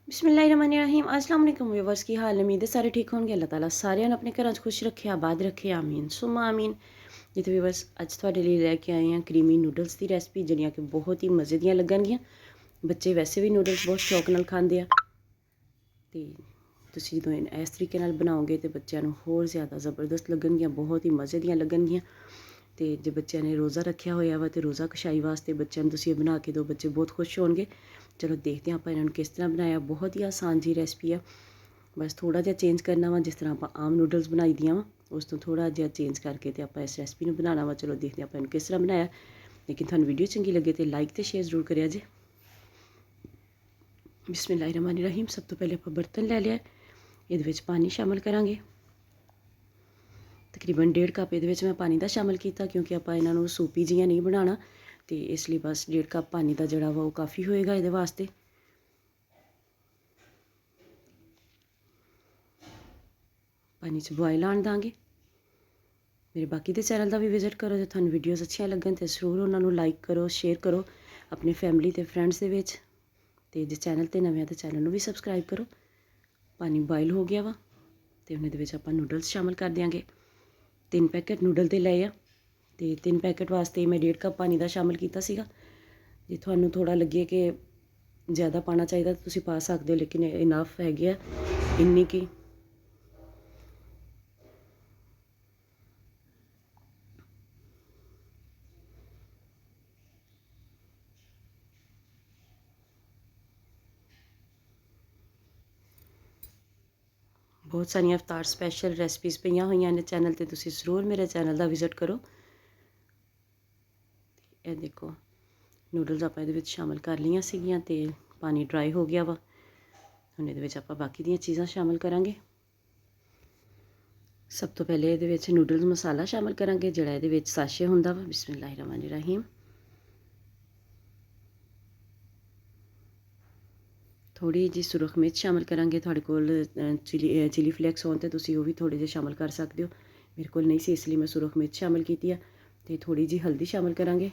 बिस्मिल्लाहिर्रहमानिर्रहीम अस्सलाम वालेकुम व्यूअर्स की हाल उम्मीद है सारे ठीक होंगे। अल्लाह ताला सारे अपने घर खुश रखे आबाद रखे आमीन सुमा आमीन। जी तो व्यूअर्स अज तुहाडे लिए लैके आए हैं क्रीमी नूडल्स की रेसिपी जिहड़ियां कि बहुत ही मज़े दियां लगणगियां। बच्चे वैसे भी नूडल्स बहुत शौक नाल खांदे आ ते तुसीं जदों इस तरीके नाल बनाओगे तो बच्चों नूं होर ज़्यादा ज़बरदस्त लगणगियां, बहुत ही मज़े दियां लगणगियां। तो जे बच्चों ने रोज़ा रखा होया वा तो रोज़ा कशाई वास्ते बच्चों तुसीं बना के दो, बच्चे बहुत खुश होणगे। चलो देखते हैं आप इन्होंने किस तरह बनाया। बहुत ही आसान जी रेसिपी है, बस थोड़ा जिहा चेंज करना वा। जिस तरह आप आम नूडल्स बनाई दियां वा उस तो थोड़ा जिहा चेंज करके तो आप इस रेसिपी में बनाना वा। चलो देखते हैं आप इन्होंने किस तरह बनाया। लेकिन थानू वीडियो चंगी लगे तो लाइक तो शेयर जरूर करिया जे। बिस्मिल्लाहिर्रहमानिर्रहीम। सब तो पहले आप बर्तन लै लिया, ये पानी शामिल करांगे। तकरीबन 1.5 कप ये मैं पानी का शामिल किया क्योंकि आप इन्हों सूपी जियां नहीं बनाना, तो इसलिए बस 1.5 कप पानी का जोड़ा वा वो काफ़ी होएगा ये वास्ते। पानी च बॉयल आन देंगे। मेरे बाकी के चैनल का भी विजिट करो जो थानू वीडियोज़ अच्छियां लगन तो जरूर उन्होंने लाइक करो, शेयर करो अपनी फैमिली ते फ्रेंड्स दे विच। ते जे चैनल ते नवे तो चैनल भी सबसक्राइब करो। पानी बॉयल हो गया वा तो उन्हें आप नूडल्स शामिल कर देंगे। 3 पैकेट नूडल के लए आ तो 3 पैकेट वास्ते मैं 1.5 कप पानी का शामिल किया सीगा। जे थानू थोड़ा लगे कि ज़्यादा पाना चाहिए तो तुसीं पा सकते हो, लेकिन इनफ है इन्नी की। बहुत सारिया इफ्तार स्पैशल रेसिपीज़ पईयां होईयां ने चैनल ते, तुसीं जरूर मेरे चैनल का विजिट करो। ये देखो नूडल्स आप ये शामिल कर लिया सीगियां ते पानी ड्राई हो गया वा। हुण ये आप बाकी दी चीज़ां शामिल करांगे। सब तो पहले ये नूडल्स मसाला शामिल करांगे जिहड़ा ये साशे हुंदा वा। बिस्मिल्लाहिर्रहमानिर्रहीम। थोड़ी जी सुरख मिर्च शामिल करांगे। तुहाडे कोल चिली फ्लैक्स होण ते तुसीं वो भी थोड़े जे शामिल कर सकते हो। मेरे कोल नहीं सी इसलिए मैं सुरख मिर्च शामिल की है। तो थोड़ी जी हल्दी शामिल करांगे।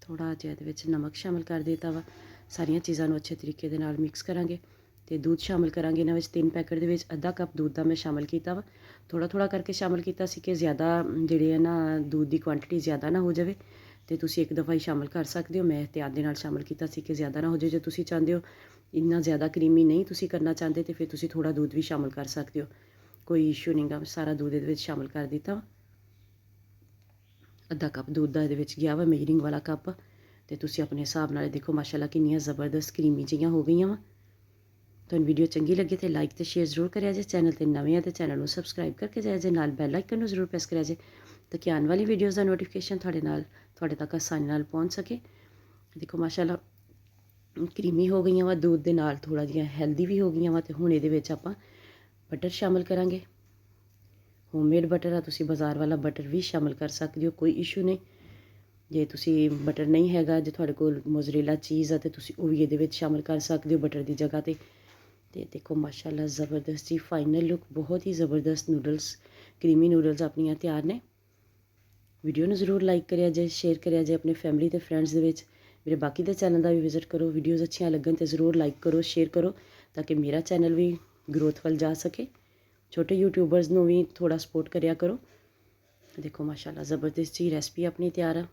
थोड़ा जिहा ये नमक शामिल कर दिता वा। सारिया चीज़ों अच्छे तरीके दे नाल मिक्स करांगे। तो दूध शामिल करांगे। इन्हां विच 3 पैकेट दे विच आधा कप दूध का मैं शामिल किया वा। थोड़ा थोड़ा करके शामिल किया सी कि ज़्यादा जिहड़ी है ना दूध की क्वांटिटी ज़्यादा ना हो जाए तो तुसीं एक दफ़ा ही शामिल कर सकते हो। मैं एहतियात दे नाल शामिल किया सी कि ज़्यादा ना हो जाए। जो तुसीं चाहते हो इन्ना ज़्यादा क्रीमी नहीं तुसीं करना चाहते तो फिर तुसीं थोड़ा दूध भी शामिल कर सकते हो, कोई इशू नहीं गा। सारा दूध ये शामिल कर दिता। आधा कप दूध का ये गया वा, मेजरिंग वाला कप। तो तुसीं अपने हिसाब नाल देखो माशाल्लाह कितनी ज़बरदस्त क्रीमी जिहियां हो गई वा। तुहानू वीडियो चंगी लगे तो लाइक तो शेयर जरूर करिया जे। चैनल ते नवे तो चैनल को सबसक्राइब करके जाए जे। नाल बैल आइकन जरूर प्रेस करिया जे ताकि आने वाली वीडियोज़ का नोटिफिकेशन थोड़े तक आसानी नाल पहुँच सके। देखो माशाल्लाह क्रीमी हो गई वा दूध के नाल, थोड़ा जिहा हैल्दी भी हो गई वा। तो हुण ये आप बटर शामिल करांगे। होममेड बटर आ, तुसीं बाज़ार वाला बटर भी शामिल कर सकते हो, कोई इशू नहीं। जे तुसीं बटर नहीं हैगा, जे तुहाडे कोल मोज़रेला चीज़ आ तो तुसीं वो भी ये शामिल कर सकते हो बटर की जगह ते। देखो माशाल्लाह ज़बरदस्त जी फाइनल लुक, बहुत ही ज़बरदस्त नूडल्स क्रीमी नूडल्स अपनियां तैयार ने। वीडियो नूं जरूर लाइक करिया जे, शेयर करिया जे अपने फैमिली ते फ्रेंड्स दे विच। मेरे बाकी दे चैनल का भी विजिट करो। वीडियोज़ अच्छियां लगन तो ज़रूर लाइक करो, शेयर करो ताकि मेरा चैनल भी ग्रोथ वल जा सके। छोटे यूट्यूबर्स नूं भी थोड़ा सपोर्ट करिया करो। देखो माशाल्लाह ज़बरदस्त जी रेसिपी अपनी तैयार है।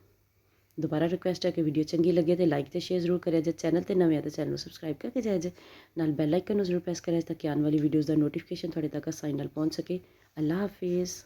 दोबारा रिक्वेस्ट है कि वीडियो चंगी लगे तो लाइक तो शेयर जरूर करें जे। चैनल ते नवे तो चैनल सबसक्राइब करके जाए जे। नाल बैल आइकन जरूर प्रेस करें ताकि आने वाली वीडियोज़ का नोटिफिकेशन थोड़े तक आसानी नाल पहुँच सके। अल्लाह हाफिज़।